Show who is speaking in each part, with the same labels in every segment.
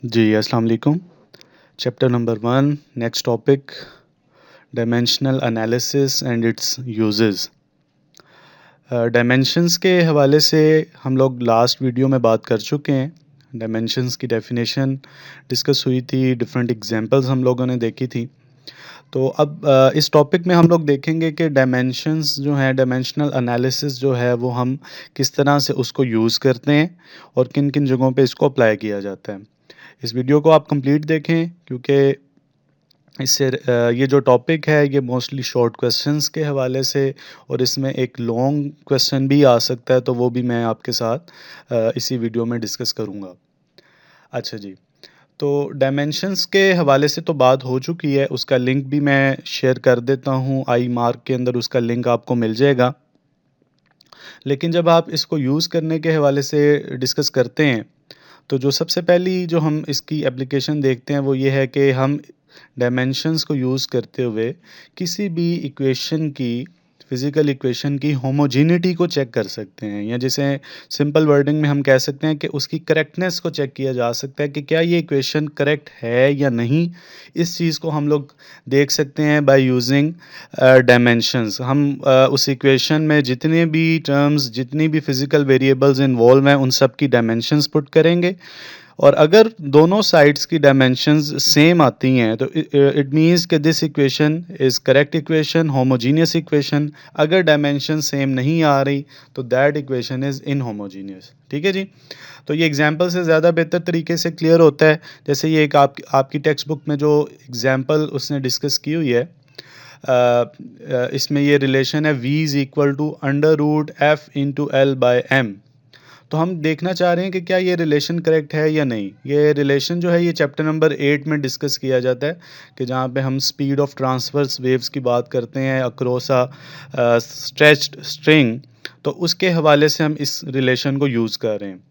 Speaker 1: जी, अस्सलाम वालेकुम। Chapter number 1 next topic dimensional analysis and it's uses. Dimensions के हवाले से हम लोग लास्ट वीडियो में बात कर चुके हैं। डायमेंशंस की डेफिनेशन डिस्कस हुई थी, डिफरेंट एग्जांपल्स हम लोगों ने देखी थी। तो अब इस टॉपिक में हम लोग देखेंगे कि डायमेंशंस जो हैं, डायमेंशनल एनालिसिस जो है वो हम किस तरह से उसको यूज़ करते हैं और किन किन जगहों पे इसको अप्लाई किया जाता है। इस वीडियो को आप कंप्लीट देखें क्योंकि इससे ये जो टॉपिक है ये मोस्टली शॉर्ट क्वेश्चंस के हवाले से और इसमें एक लॉन्ग क्वेश्चन भी आ सकता है, तो वो भी मैं आपके साथ इसी वीडियो में डिस्कस करूँगा। अच्छा जी, तो डायमेंशंस के हवाले से तो बात हो चुकी है, उसका लिंक भी मैं शेयर कर देता हूँ, आई मार्क के अंदर उसका लिंक आपको मिल जाएगा। लेकिन जब आप इसको यूज़ करने के हवाले से डिस्कस करते हैं, तो जो सबसे पहली जो हम इसकी एप्लीकेशन देखते हैं वो ये है कि हम डायमेंशंस को यूज़ करते हुए किसी भी इक्वेशन की, फिज़िकल इक्वेशन की होमोजेनिटी को चेक कर सकते हैं, या जैसे सिंपल वर्डिंग में हम कह सकते हैं कि उसकी करेक्टनेस को चेक किया जा सकता है कि क्या ये इक्वेशन करेक्ट है या नहीं। इस चीज़ को हम लोग देख सकते हैं बाय यूजिंग डायमेंशंस। हम उस इक्वेशन में जितने भी टर्म्स, जितनी भी फिज़िकल वेरिएबल्स इन्वॉल्व हैं, उन सब की डायमेंशंस पुट करेंगे और अगर दोनों साइड्स की डायमेंशंस सेम आती हैं तो इट मीन्स कि this equation is correct equation, homogeneous equation. अगर डायमेंशन सेम नहीं आ रही तो दैट इक्वेशन इज़ इनहोमोजीनियस। ठीक है जी। तो ये एग्जांपल से ज़्यादा बेहतर तरीके से क्लियर होता है। जैसे ये एक आपकी टेक्स्ट बुक में जो एग्जांपल उसने डिस्कस की हुई है, इसमें ये रिलेशन है v is equal to under root F into L by M. तो हम देखना चाह रहे हैं कि क्या ये रिलेशन करेक्ट है या नहीं। ये रिलेशन जो है ये चैप्टर नंबर 8 में डिस्कस किया जाता है कि जहाँ पे हम स्पीड ऑफ ट्रांसवर्स वेव्स की बात करते हैं अक्रॉस अ स्ट्रेच्ड स्ट्रिंग। तो उसके हवाले से हम इस रिलेशन को यूज़ कर रहे हैं।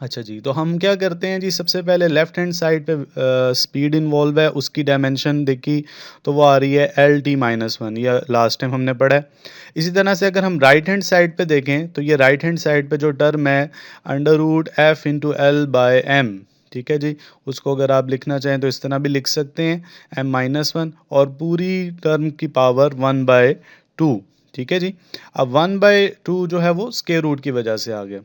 Speaker 1: अच्छा जी, तो हम क्या करते हैं जी, सबसे पहले लेफ़्ट हैंड साइड पे स्पीड इन्वॉल्व है, उसकी डायमेंशन देखी तो वो आ रही है एल टी माइनस वन, या लास्ट टाइम हमने पढ़ा है। इसी तरह से अगर हम राइट हैंड साइड पे देखें तो ये राइट हैंड साइड पे जो टर्म है under root F into L by M. ठीक है जी, उसको अगर आप लिखना चाहें तो इस तरह भी लिख सकते हैं, एम माइनस वन और पूरी टर्म की पावर वन बाय टू। ठीक है जी। अब वन बाय टू जो है वो स्क्वायर रूट की वजह से आ गया।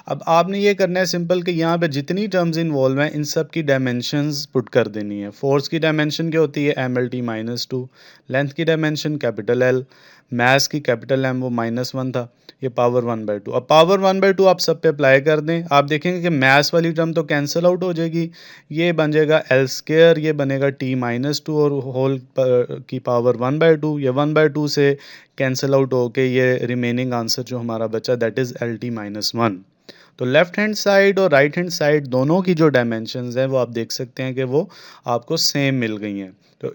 Speaker 1: अब आपने ये करना है सिंपल कि यहाँ पे जितनी टर्म्स इन्वॉल्व हैं इन सब की डायमेंशंस पुट कर देनी है। फोर्स की डायमेंशन क्या होती है, M L T minus two. Length की डायमेंशन कैपिटल एल। मास की कैपिटल एम, वो माइनस वन था। ये पावर वन बाई टू। अब पावर वन बाई टू आप सब पे अप्लाई कर दें, आप देखेंगे कि मास वाली टर्म तो कैंसिल आउट हो जाएगी। ये बन जाएगा एल स्केयर, ये बनेगा टी माइनस टू और होल की पावर वन बाई टू। ये वन बाई टू से कैंसिल आउट होके ये रिमेनिंग आंसर जो हमारा बचा that is L T minus one. तो लेफ्ट हैंड साइड और राइट हैंड साइड दोनों की जो डायमेंशंस हैं वो आप देख सकते हैं कि वो आपको सेम मिल गई हैं। तो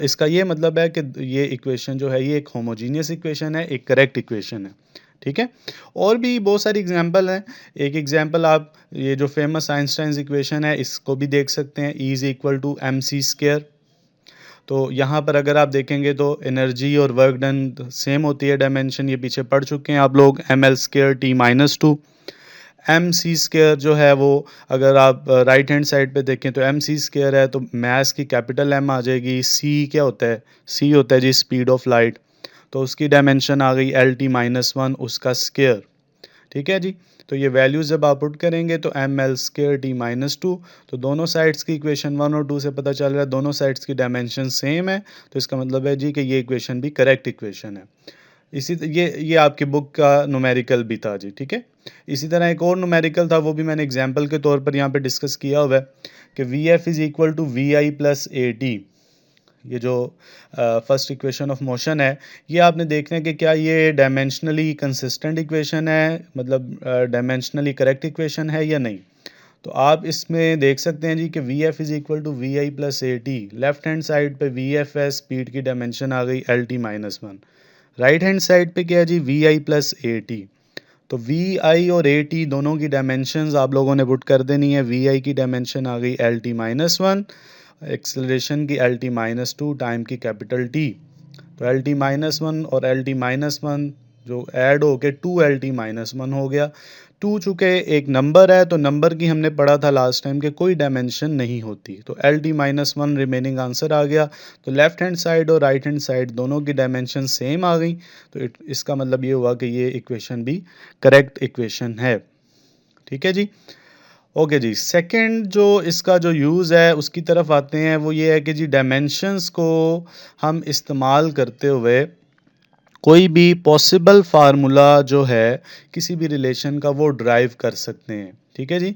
Speaker 1: इसका ये मतलब है कि ये इक्वेशन जो है ये एक होमोजीनियस इक्वेशन है, एक करेक्ट इक्वेशन है। ठीक है। और भी बहुत सारी एग्जांपल हैं। एक एग्जांपल आप ये जो फेमस आइंस्टाइंस इक्वेशन है इसको भी देख सकते हैं, E is equal to M C square. तो यहाँ पर अगर आप देखेंगे तो एनर्जी और वर्क डन सेम होती है, डायमेंशन ये पीछे पढ़ चुके हैं आप लोग, M L square T minus two. M C square जो है वो अगर आप राइट हैंड साइड पे देखें तो एम सी स्क्वायर है तो मास की कैपिटल एम आ जाएगी। सी क्या होता है, सी होता है जी स्पीड ऑफ लाइट, तो उसकी डायमेंशन आ गई एल टी माइनस वन, उसका स्क्वायर। ठीक है जी। तो ये वैल्यूज जब आप पुट करेंगे तो M L square T minus two, तो दोनों साइड्स की इक्वेशन वन और टू से पता चल रहा है दोनों साइड्स की डायमेंशन सेम है, तो इसका मतलब है जी कि ये इक्वेशन भी करेक्ट इक्वेशन है। ये आपकी बुक का न्यूमेरिकल भी था जी। ठीक है। इसी तरह एक और न्यूमेरिकल था, वो भी मैंने एग्जांपल के तौर पर यहाँ पे डिस्कस किया हुआ है कि V F is equal to we I plus A T. ये जो फर्स्ट इक्वेशन ऑफ मोशन है, ये आपने देखना है कि क्या ये डायमेंशनली कंसिस्टेंट इक्वेशन है, मतलब डायमेंशनली करेक्ट इक्वेशन है या नहीं। तो आप इसमें देख सकते हैं जी कि V F is equal to we I plus A t. Left hand side पे वी एफ है, स्पीड की डायमेंशन आ गई L T minus one. Right hand side पे क्या है जी, वी आई प्लस ए टी। तो वी आई और ए टी दोनों की डायमेंशंस आप लोगों ने पुट कर देनी है। वी आई की डायमेंशन आ गई L T minus one, acceleration की L T minus two, time की कैपिटल टी। तो एल टी माइनस वन और एल टी माइनस वन जो ऐड हो के two L T minus one हो गया। 2 चूँकि एक नंबर है, तो नंबर की हमने पढ़ा था लास्ट टाइम कि कोई डायमेंशन नहीं होती, तो LD-1 रिमेनिंग आंसर आ गया। तो लेफ्ट हैंड साइड और राइट हैंड साइड दोनों की डायमेंशन सेम आ गई, तो इसका मतलब ये हुआ कि ये इक्वेशन भी करेक्ट इक्वेशन है। ठीक है जी। ओके जी, सेकंड जो इसका जो यूज़ है उसकी तरफ आते हैं, वो ये है कि जी डायमेंशंस को हम इस्तेमाल करते हुए कोई भी पॉसिबल फार्मूला जो है किसी भी रिलेशन का वो ड्राइव कर सकते हैं। ठीक है जी।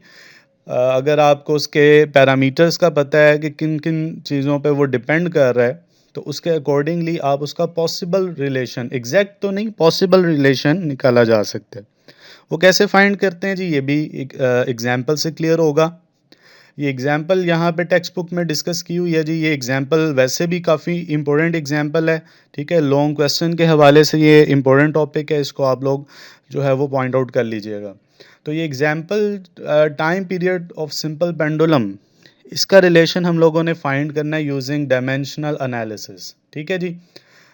Speaker 1: अगर आपको उसके पैरामीटर्स का पता है कि किन किन चीज़ों पे वो डिपेंड कर रहा है, तो उसके अकॉर्डिंगली आप उसका पॉसिबल रिलेशन, एग्जैक्ट तो नहीं, पॉसिबल रिलेशन निकाला जा सकता है। वो कैसे फाइंड करते हैं जी, ये भी एक एग्जाम्पल से क्लियर होगा। ये एग्जाम्पल यहाँ पे टेक्स्ट बुक में डिस्कस की हुई है जी। ये एग्जाम्पल वैसे भी काफ़ी इंपॉर्टेंट एग्जाम्पल है। ठीक है, लॉन्ग क्वेश्चन के हवाले से ये इंपॉर्टेंट टॉपिक है, इसको आप लोग जो है वो पॉइंट आउट कर लीजिएगा। तो ये example time period of simple pendulum, इसका रिलेशन हम लोगों ने फाइंड करना है यूजिंग डायमेंशनल एनालिसिस। ठीक है जी।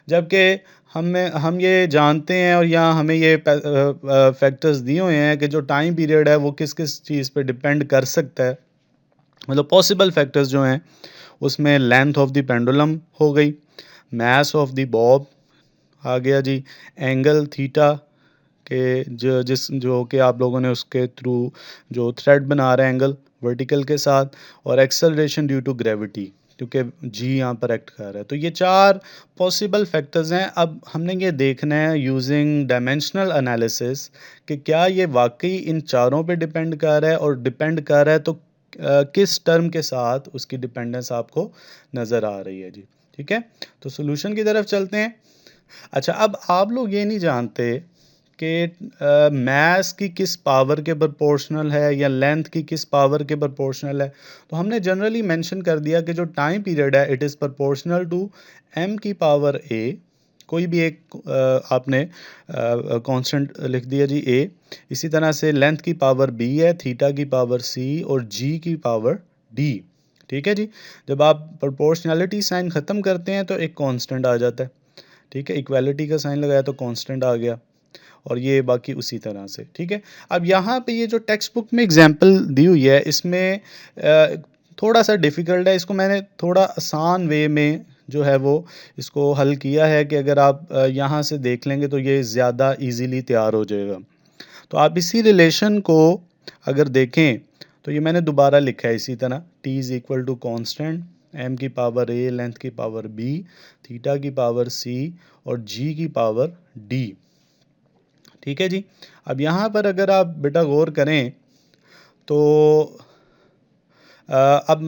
Speaker 1: जबकि हम ये जानते हैं और यहाँ हमें ये फैक्टर्स दिए हुए हैं कि जो टाइम पीरियड है वो किस किस चीज़ पे डिपेंड कर सकता है। मतलब पॉसिबल फैक्टर्स जो हैं उसमें लेंथ ऑफ द पेंडुलम हो गई, मास ऑफ द बॉब आ गया जी, एंगल थीटा के जो कि आप लोगों ने उसके थ्रू जो थ्रेड बना रहे हैं एंगल वर्टिकल के साथ, और एक्सेलरेशन ड्यू टू ग्रेविटी क्योंकि जी यहाँ पर एक्ट कर रहा है। तो ये 4 पॉसिबल फैक्टर्स हैं। अब हमने ये देखना है यूजिंग डायमेंशनल एनालिसिस कि क्या ये वाकई इन चारों पे डिपेंड कर रहा है, और डिपेंड कर रहा है तो किस टर्म के साथ उसकी डिपेंडेंस आपको नज़र आ रही है जी। ठीक है, तो सोल्यूशन की तरफ चलते हैं। अच्छा, अब आप लोग ये नहीं जानते कि मास की किस पावर के प्रोपोर्शनल है या लेंथ की किस पावर के प्रोपोर्शनल है। तो हमने जनरली मेंशन कर दिया कि जो टाइम पीरियड है it is proportional to m की पावर a। कोई भी एक आपने कांस्टेंट लिख दिया जी a। इसी तरह से लेंथ की पावर b है, थीटा की पावर c और g की पावर d। ठीक है जी। जब आप प्रोपोर्शनैलिटी साइन ख़त्म करते हैं तो एक कांस्टेंट आ जाता है। ठीक है, इक्वालिटी का साइन लगाया तो कांस्टेंट आ गया, और ये बाकी उसी तरह से। ठीक है, अब यहाँ पे ये जो टेक्स्ट बुक में एग्जांपल दी हुई है इसमें थोड़ा सा डिफ़िकल्ट है, इसको मैंने थोड़ा आसान वे में जो है वो इसको हल किया है कि अगर आप यहाँ से देख लेंगे तो ये ज़्यादा इजीली तैयार हो जाएगा। तो आप इसी रिलेशन को अगर देखें तो ये मैंने दोबारा लिखा है इसी तरह, t is equal to constant m की पावर a, लेंथ की पावर b, थीटा की पावर c और g की पावर d। ठीक है जी। अब यहाँ पर अगर आप बेटा गौर करें तो अब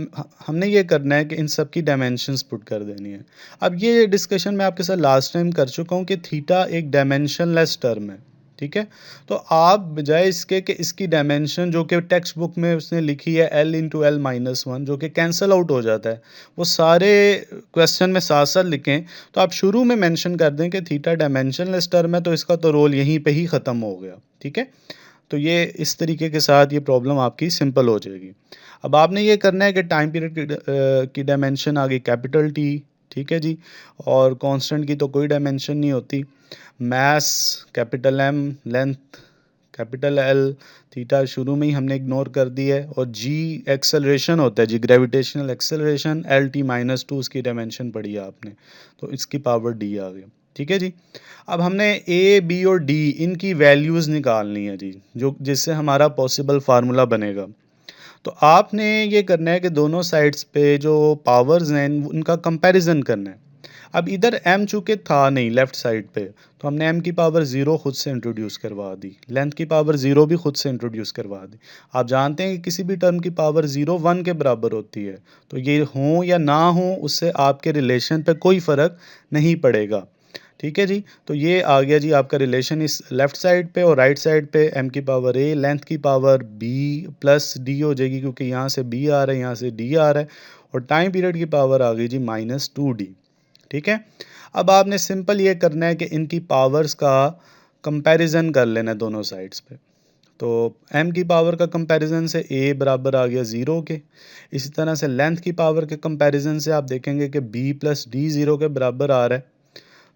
Speaker 1: हमने ये करना है कि इन सब की डायमेंशंस पुट कर देनी है। अब ये डिस्कशन मैं आपके साथ लास्ट टाइम कर चुका हूँ कि थीटा एक डायमेंशनलेस टर्म है। ठीक है, तो आप बजाय इसके कि इसकी डायमेंशन जो कि टेक्स्ट बुक में उसने लिखी है L × L-1 जो कि कैंसिल आउट हो जाता है, वो सारे क्वेश्चन में साथ साथ लिखें, तो आप शुरू में मेंशन कर दें कि थीटा डायमेंशनलेस टर्म है, तो इसका तो रोल यहीं पे ही ख़त्म हो गया। ठीक है, तो ये इस तरीके के साथ ये प्रॉब्लम आपकी सिंपल हो जाएगी। अब आपने ये करना है कि टाइम पीरियड की डायमेंशन आ गई कैपिटल टी। ठीक है जी, और कांस्टेंट की तो कोई डायमेंशन नहीं होती। Mass capital M, length capital L, theta शुरू में ही हमने इग्नोर कर दी है, और जी एक्सेलरेशन होता है जी, ग्रेविटेशनल एक्सेलरेशन, LT-2 उसकी डायमेंशन पढ़ी है आपने, तो इसकी पावर डी आ गई। ठीक है जी। अब हमने ए बी और डी इनकी वैल्यूज़ निकालनी है जी, जो जिससे हमारा पॉसिबल फार्मूला बनेगा। तो आपने ये करना है कि दोनों साइड्स पे जो पावर्स हैं उनका कंपैरिजन करना है। अब इधर m चूँकि था नहीं लेफ़्ट साइड पे, तो हमने m की पावर 0 खुद से इंट्रोड्यूस करवा दी, लेंथ की पावर 0 भी खुद से इंट्रोड्यूस करवा दी। आप जानते हैं कि किसी भी टर्म की पावर 0 1 के बराबर होती है, तो ये हों या ना हों उससे आपके रिलेशन पे कोई फ़र्क नहीं पड़ेगा। ठीक है जी, तो ये आ गया जी आपका रिलेशन इस लेफ़्ट साइड पे, और राइट साइड पे m की पावर a, लेंथ की पावर b प्लस d हो जाएगी क्योंकि यहाँ से b आ रहा है, यहाँ से d आ रहा है, और टाइम पीरियड की पावर आ गई जी -2d। ठीक है, अब आपने सिंपल ये करना है कि इनकी पावर्स का कंपैरिजन कर लेना है दोनों साइड्स पे। तो m की पावर का कंपैरिजन से a बराबर आ गया 0 के। इसी तरह से लेंथ की पावर के कंपैरिजन से आप देखेंगे कि b प्लस d 0 के बराबर आ रहा है।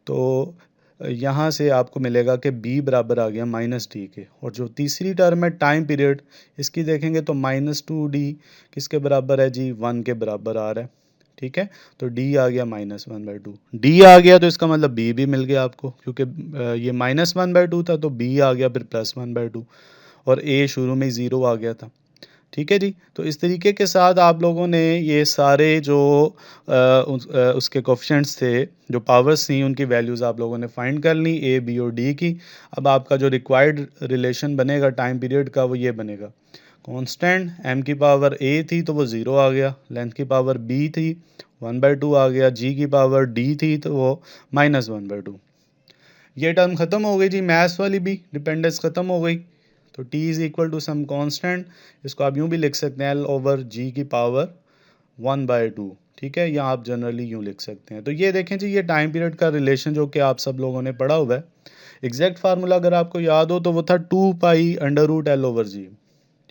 Speaker 1: तो यहाँ से आपको मिलेगा कि b बराबर आ गया -d के, और जो तीसरी टर्म है टाइम पीरियड, इसकी देखेंगे तो -2d किसके बराबर है जी, 1 के बराबर आ रहा है। ठीक है, तो d आ गया -1/2, d आ गया तो इसका मतलब b भी मिल गया आपको, क्योंकि ये -1/2 था तो b आ गया फिर +1/2, और a शुरू में 0 आ गया था। ठीक है जी, तो इस तरीके के साथ आप लोगों ने ये सारे जो उसके कोफिशिएंट्स थे, जो पावर्स थी, उनकी वैल्यूज़ आप लोगों ने फाइंड कर ली, ए बी और डी की। अब आपका जो रिक्वायर्ड रिलेशन बनेगा टाइम पीरियड का वो ये बनेगा, कांस्टेंट m की पावर a थी तो वो 0 आ गया, लेंथ की पावर b थी 1/2 आ गया, g की पावर d थी तो वो -1/2। ये टर्म ख़त्म हो गई जी, मैथ्स वाली भी डिपेंडेंस ख़त्म हो गई। तो t is equal to some constant, इसको आप यूँ भी लिख सकते हैं L/g की पावर 1/2। ठीक है, या आप जनरली यूँ लिख सकते हैं। तो ये देखें जी, ये टाइम पीरियड का रिलेशन जो कि आप सब लोगों ने पढ़ा हुआ है, एग्जैक्ट फार्मूला अगर आपको याद हो तो वो था 2π√L/g।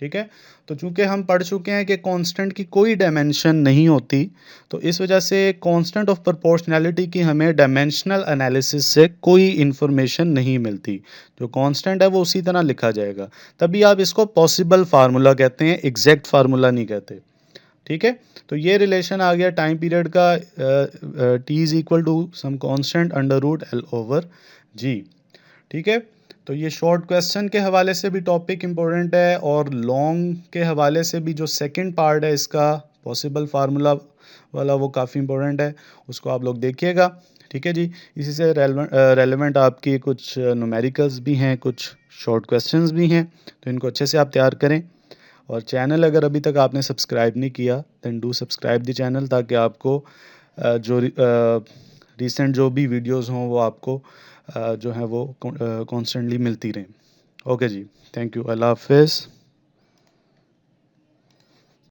Speaker 1: ठीक है, तो चूंकि हम पढ़ चुके हैं कि कांस्टेंट की कोई डायमेंशन नहीं होती, तो इस वजह से कांस्टेंट ऑफ प्रोपोर्शनैलिटी की हमें डायमेंशनल एनालिसिस से कोई इन्फॉर्मेशन नहीं मिलती। जो कांस्टेंट है वो उसी तरह लिखा जाएगा, तभी आप इसको पॉसिबल फार्मूला कहते हैं, एग्जैक्ट फार्मूला नहीं कहते। ठीक है, तो ये रिलेशन आ गया टाइम पीरियड का, t is equal to some constant √L/g। ठीक है, तो ये शॉर्ट क्वेश्चन के हवाले से भी टॉपिक इम्पोर्टेंट है, और लॉन्ग के हवाले से भी जो सेकंड पार्ट है इसका पॉसिबल फार्मूला वाला, वो काफ़ी इम्पोर्टेंट है, उसको आप लोग देखिएगा। ठीक है जी, इसी से रेलेवेंट आपकी कुछ न्यूमेरिकल्स भी हैं, कुछ शॉर्ट क्वेश्चंस भी हैं, तो इनको अच्छे से आप तैयार करें। और चैनल अगर अभी तक आपने सब्सक्राइब नहीं किया, then do subscribe the channel, ताकि आपको जो रिसेंट जो भी वीडियोस हों वो आपको जो है वो कॉन्स्टेंटली मिलती रहें। ओके जी, थैंक यू, अल्लाह हाफिज़।